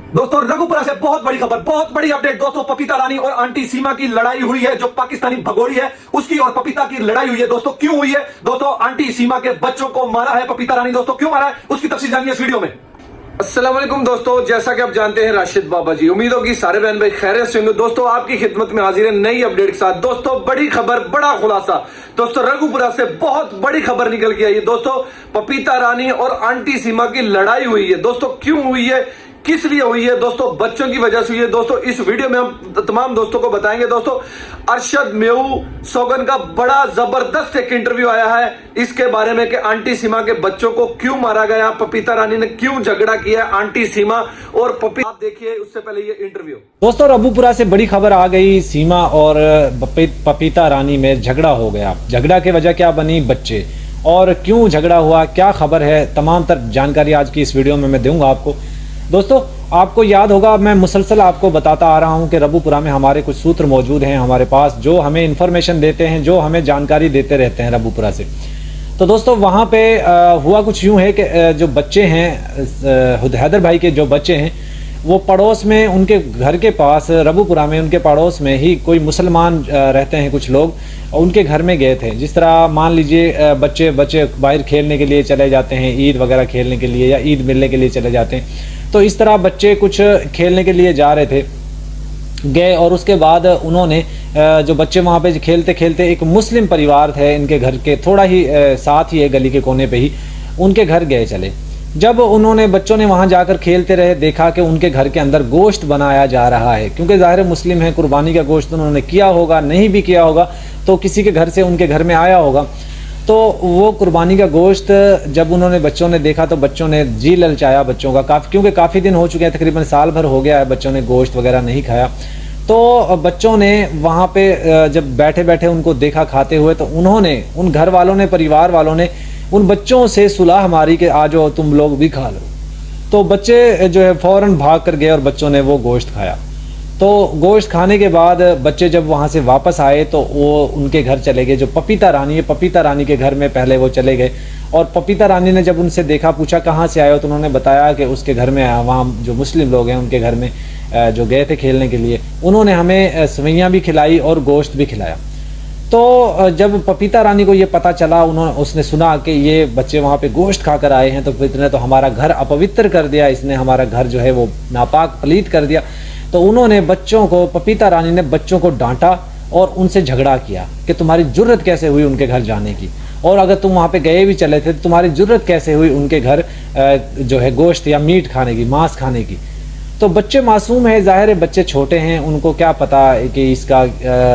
दोस्तों रघुपुरा से बहुत बड़ी खबर, बहुत बड़ी अपडेट। दोस्तों पपीता रानी और आंटी सीमा की लड़ाई हुई है। जो पाकिस्तानी भगोड़ी है उसकी और पपीता की लड़ाई हुई है। दोस्तों क्यों हुई है? दोस्तों आंटी सीमा के बच्चों को मारा है पपीता रानी। दोस्तों क्यों मारा है उसकी तफसील जानिए इस वीडियो में। अस्सलाम वालेकुम दोस्तों, जैसा कि आप जानते हैं राशिद बाबा जी, उम्मीद होगी सारे बहन भाई खैरियत से होंगे। दोस्तों आपकी खिदमत में हाजिर है नई अपडेट के साथ। दोस्तों बड़ी खबर, बड़ा खुलासा। दोस्तों रघुपुरा से बहुत बड़ी खबर निकल के आई है। दोस्तों पपीता रानी और आंटी सीमा की लड़ाई हुई है। दोस्तों क्यों हुई है, किस लिए हुई है? दोस्तों बच्चों की वजह से हुई है। दोस्तों इस वीडियो में हम तमाम दोस्तों को बताएंगे। दोस्तों अरशद मेहू सोगन का बड़ा जबरदस्त एक इंटरव्यू आया है इसके बारे में कि आंटी सीमा के बच्चों को क्यों मारा गया, पपीता रानी ने क्यों झगड़ा किया आंटी सीमा और पपीता। आप देखिए उससे पहले ये इंटरव्यू। दोस्तों रघुपुरा से बड़ी खबर आ गई, सीमा और पपीता रानी में झगड़ा हो गया। झगड़ा की वजह क्या बनी, बच्चे, और क्यों झगड़ा हुआ, क्या खबर है, तमाम तर जानकारी आज की इस वीडियो में मैं दूंगा आपको। दोस्तों आपको याद होगा, मैं मुसलसल आपको बताता आ रहा हूं कि रघुपुरा में हमारे कुछ सूत्र मौजूद हैं हमारे पास, जो हमें इंफॉर्मेशन देते हैं, जो हमें जानकारी देते रहते हैं रघुपुरा से। तो दोस्तों वहां पे हुआ कुछ यूं है कि जो बच्चे हैं, हैदर भाई के जो बच्चे हैं, वो पड़ोस में उनके घर के पास रघुपुरा में उनके पड़ोस में ही कोई मुसलमान रहते हैं कुछ लोग, उनके घर में गए थे। जिस तरह मान लीजिए बच्चे बाहर खेलने के लिए चले जाते हैं, ईद वगैरह खेलने के लिए या ईद मिलने के लिए चले जाते हैं, तो इस तरह बच्चे कुछ खेलने के लिए जा रहे थे, गए। और उसके बाद उन्होंने जो बच्चे वहाँ पे खेलते खेलते, एक मुस्लिम परिवार थे इनके घर के थोड़ा ही साथ ही है, गली के कोने पे ही, उनके घर गए चले। जब उन्होंने बच्चों ने वहां जाकर खेलते रहे, देखा कि उनके घर के अंदर गोश्त बनाया जा रहा है, क्योंकि ज़ाहिर मुस्लिम है, कुर्बानी का गोश्त उन्होंने किया होगा, नहीं भी किया होगा तो किसी के घर से उनके घर में आया होगा। तो वो कुर्बानी का गोश्त जब उन्होंने बच्चों ने देखा तो बच्चों ने जी ललचाया बच्चों का, क्योंकि काफ़ी दिन हो चुके हैं, तकरीबन साल भर हो गया है बच्चों ने गोश्त वगैरह नहीं खाया। तो बच्चों ने वहाँ पे जब बैठे बैठे उनको देखा खाते हुए, तो उन्होंने, उन घर वालों ने, परिवार वालों ने उन बच्चों से सुलह मारी कि आ जाओ तुम लोग भी खा लो। तो बच्चे जो है फौरन भाग कर गए और बच्चों ने वो गोश्त खाया। तो गोश्त खाने के बाद बच्चे जब वहाँ से वापस आए तो वो उनके घर चले गए, जो पपीता रानी है, पपीता रानी के घर में पहले वो चले गए। और पपीता रानी ने जब उनसे देखा, पूछा कहाँ से आए हो, तो उन्होंने बताया कि उसके घर में, वहाँ जो मुस्लिम लोग हैं उनके घर में जो गए थे खेलने के लिए, उन्होंने हमें सवैयाँ भी खिलाई और गोश्त भी खिलाया। तो जब पपीता रानी को ये पता चला, उसने सुना कि ये बच्चे वहाँ पे गोश्त खाकर आए हैं, तो इसने तो हमारा घर अपवित्र कर दिया, इसने हमारा घर जो है वो नापाक पलीत कर दिया। तो उन्होंने बच्चों को, पपीता रानी ने बच्चों को डांटा और उनसे झगड़ा किया कि तुम्हारी जुर्रत कैसे हुई उनके घर जाने की, और अगर तुम वहाँ पे गए भी चले थे तो तुम्हारी जुर्रत कैसे हुई उनके घर जो है गोश्त या मीट खाने की, मांस खाने की। तो बच्चे मासूम है, जाहिर है बच्चे छोटे हैं, उनको क्या पता कि इसका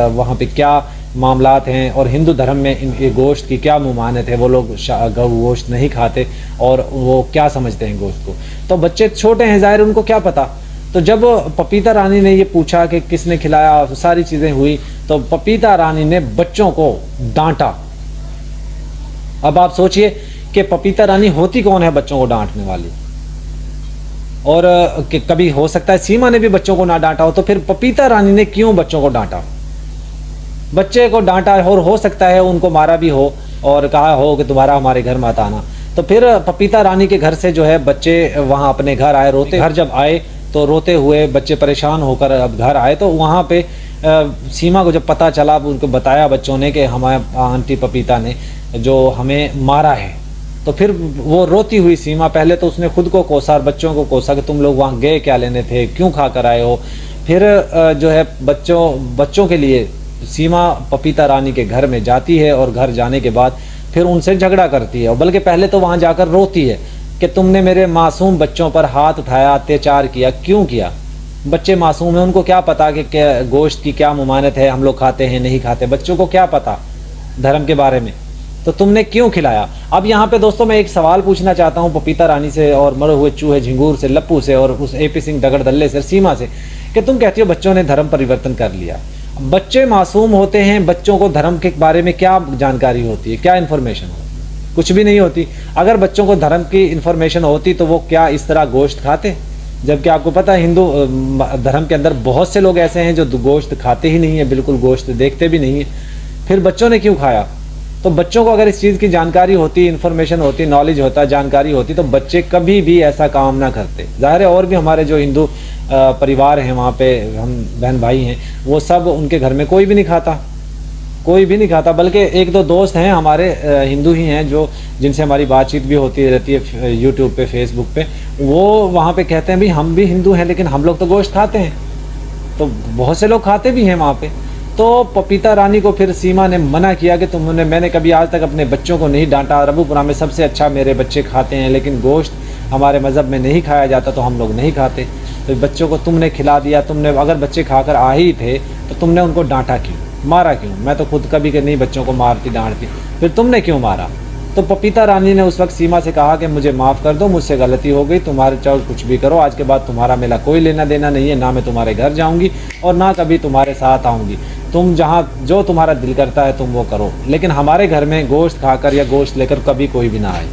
वहाँ पे क्या मामलात हैं, और हिंदू धर्म में इनके गोश्त की क्या मुमानत है, वो लोग गौ गोश्त नहीं खाते और वो क्या समझते हैं गोश्त को। तो बच्चे छोटे हैं, जाहिर उनको क्या पता। तो जब पपीता रानी ने ये पूछा कि किसने खिलाया, तो सारी चीज़ें हुई, तो पपीता रानी ने बच्चों को डांटा। अब आप सोचिए कि पपीता रानी होती कौन है बच्चों को डांटने वाली, और कि कभी हो सकता है सीमा ने भी बच्चों को ना डांटा हो, तो फिर पपीता रानी ने क्यों बच्चों को डांटा, बच्चे को डांटा, और हो सकता है उनको मारा भी हो और कहा हो कि तुम्हारा हमारे घर मत आना। तो फिर पपीता रानी के घर से जो है बच्चे वहाँ अपने घर आए, रोते, घर जब आए तो रोते हुए बच्चे परेशान होकर अब घर आए। तो वहाँ पे सीमा को जब पता चला, उनको बताया बच्चों ने कि हमारे आंटी पपीता ने जो हमें मारा है, तो फिर वो रोती हुई सीमा, पहले तो उसने खुद को कोसा और बच्चों को कोसा कि तुम लोग वहाँ गए क्या लेने थे, क्यों खा कर आए हो। फिर जो है बच्चों के लिए सीमा पपीता रानी के घर में जाती है, और घर जाने के बाद फिर उनसे झगड़ा करती है, और बल्कि पहले तो वहाँ जाकर रोती है कि तुमने मेरे मासूम बच्चों पर हाथ उठाया, अत्याचार किया, क्यों किया। बच्चे मासूम हैं, उनको क्या पता कि गोश्त की क्या मुमानत है, हम लोग खाते हैं नहीं खाते, बच्चों को क्या पता धर्म के बारे में, तो तुमने क्यों खिलाया। अब यहाँ पे दोस्तों मैं एक सवाल पूछना चाहता हूँ पपीता रानी से, और मरे हुए चूहे झिंगूर से, लप्पू से, और उस AP सिंह दगड़दल्ले से, सीमा से, कि तुम कहती हो बच्चों ने धर्म परिवर्तन कर लिया। बच्चे मासूम होते हैं, बच्चों को धर्म के बारे में क्या जानकारी होती है, क्या इन्फॉर्मेशन होती है, कुछ भी नहीं होती। अगर बच्चों को धर्म की इन्फॉर्मेशन होती तो वो क्या इस तरह गोश्त खाते, जबकि आपको पता है हिंदू धर्म के अंदर बहुत से लोग ऐसे हैं जो गोश्त खाते ही नहीं है, बिल्कुल गोश्त देखते भी नहीं है। फिर बच्चों ने क्यों खाया, तो बच्चों को अगर इस चीज़ की जानकारी होती, इन्फॉर्मेशन होती, नॉलेज होता, जानकारी होती, तो बच्चे कभी भी ऐसा काम ना करते। ज़ाहिर है और भी हमारे जो हिंदू परिवार हैं वहाँ पे, हम बहन भाई हैं, वो सब उनके घर में कोई भी नहीं खाता, कोई भी नहीं खाता। बल्कि एक दो दोस्त हैं हमारे हिंदू ही हैं जो जिनसे हमारी बातचीत भी होती रहती है यूट्यूब पे, फेसबुक पे, वो वहाँ पे कहते हैं भाई हम भी हिंदू हैं लेकिन हम लोग तो गोश्त खाते हैं। तो बहुत से लोग खाते भी हैं वहाँ पे। तो पपीता रानी को फिर सीमा ने मना किया कि मैंने कभी आज तक अपने बच्चों को नहीं डांटा, रबूपुरा में सबसे अच्छा मेरे बच्चे खाते हैं, लेकिन गोश्त हमारे मज़हब में नहीं खाया जाता तो हम लोग नहीं खाते। तो बच्चों को तुमने खिला दिया, तुमने अगर बच्चे खाकर आ ही थे तो तुमने उनको डांटा क्यों, मारा क्यों? मैं तो खुद कभी के नहीं बच्चों को मारती डांटती, फिर तुमने क्यों मारा? तो पपीता रानी ने उस वक्त सीमा से कहा कि मुझे माफ़ कर दो, मुझसे गलती हो गई, तुम्हारे चाहे कुछ भी करो, आज के बाद तुम्हारा मेरा कोई लेना देना नहीं है, ना मैं तुम्हारे घर जाऊंगी और ना कभी तुम्हारे साथ आऊंगी। तुम जहाँ जो तुम्हारा दिल करता है तुम वो करो, लेकिन हमारे घर में गोश्त खाकर या गोश्त लेकर कभी कोई भी ना आए।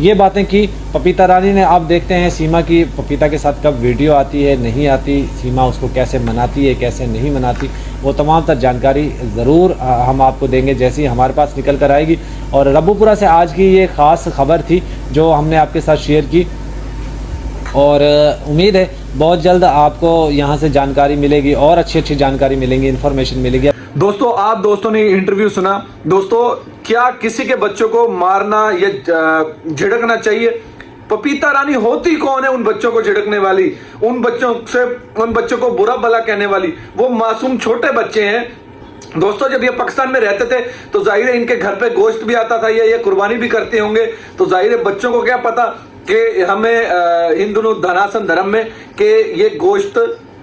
ये बातें की पपीता रानी ने। अब देखते हैं सीमा की पपीता के साथ कब वीडियो आती है, नहीं आती, सीमा उसको कैसे मनाती है, कैसे नहीं मनाती, वो तमाम तर जानकारी ज़रूर हम आपको देंगे जैसी हमारे पास निकल कर आएगी। और रबूपुरा से आज की ये ख़ास खबर थी जो हमने आपके साथ शेयर की, और उम्मीद है बहुत जल्द आपको यहाँ से जानकारी मिलेगी और अच्छी अच्छी जानकारी मिलेंगी, इन्फॉर्मेशन मिलेगी। दोस्तों, आप दोस्तों ने इंटरव्यू सुना। दोस्तों, क्या किसी के बच्चों को मारना या झिड़कना चाहिए? पपीता रानी होती कौन है उन बच्चों को झिड़कने वाली, उन बच्चों को बुरा भला कहने वाली? वो मासूम छोटे बच्चे हैं। दोस्तों, जब ये पाकिस्तान में रहते थे तो जाहिर है इनके घर पे गोश्त भी आता था, ये कुर्बानी भी करते होंगे। तो जाहिर है बच्चों को क्या पता कि हमें हिंदू धनासन धर्म में कि ये गोश्त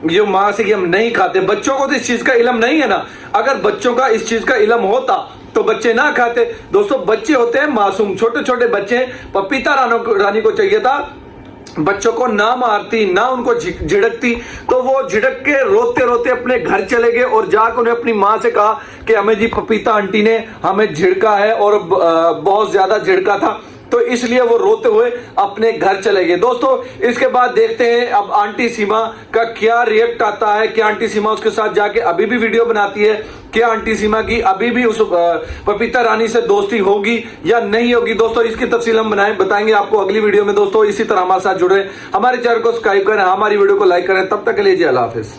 जो मां से कि हम नहीं खाते। बच्चों को तो इस चीज का इल्म नहीं है ना। अगर बच्चों का इस चीज का इल्म होता तो बच्चे ना खाते। दोस्तों, बच्चे होते हैं मासूम, छोटे छोटे बच्चे। पपीता रानी को चाहिए था बच्चों को ना मारती, ना उनको झिड़कती, तो वो झिड़क के रोते रोते अपने घर चले गए और जाकर उन्हें अपनी माँ से कहा कि हमें जी पपीता आंटी ने हमें झिड़का है और बहुत ज्यादा झिड़का था, तो इसलिए वो रोते हुए अपने घर चले गए। दोस्तों, इसके बाद देखते हैं अब आंटी सीमा का क्या रिएक्ट आता है। क्या आंटी सीमा उसके साथ जाके अभी भी वीडियो बनाती है? क्या आंटी सीमा की अभी भी उस पपीता रानी से दोस्ती होगी या नहीं होगी? दोस्तों, इसकी तफसील हम बताएंगे आपको अगली वीडियो में। दोस्तों, इसी तरह हमारे साथ जुड़े, हमारे चैनल को सब्सक्राइब करें, हमारी वीडियो को लाइक करें। तब तक के लिए जी अल्लाह हाफिज।